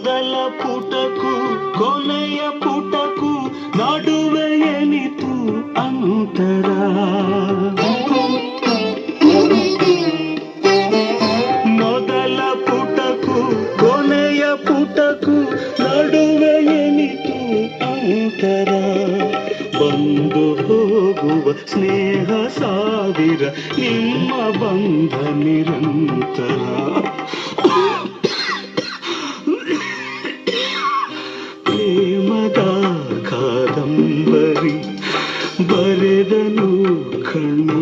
ಮೊದಲ ಪುಟಕ್ಕೂ ಕೊನೆಯ ಪುಟಕ್ಕೂ ನಡುವೆ ಎನಿತು ಅಂತರ. ಮೊದಲ ಪುಟಕ್ಕೂ ಕೊನೆಯ ಪುಟಕ್ಕೂ ನಡುವೆ ಎನಿತು ಅಂತರ. ಬಂದು ಹೋಗುವ ಸ್ನೇಹ ಸಾವಿರ, ನಿಮ್ಮ ಬಂಧ ನಿರಂತರ. ಪ್ರೇಮದ ಕಾದಂಬರಿ ಬರೆದನು ಕಣ್ಣ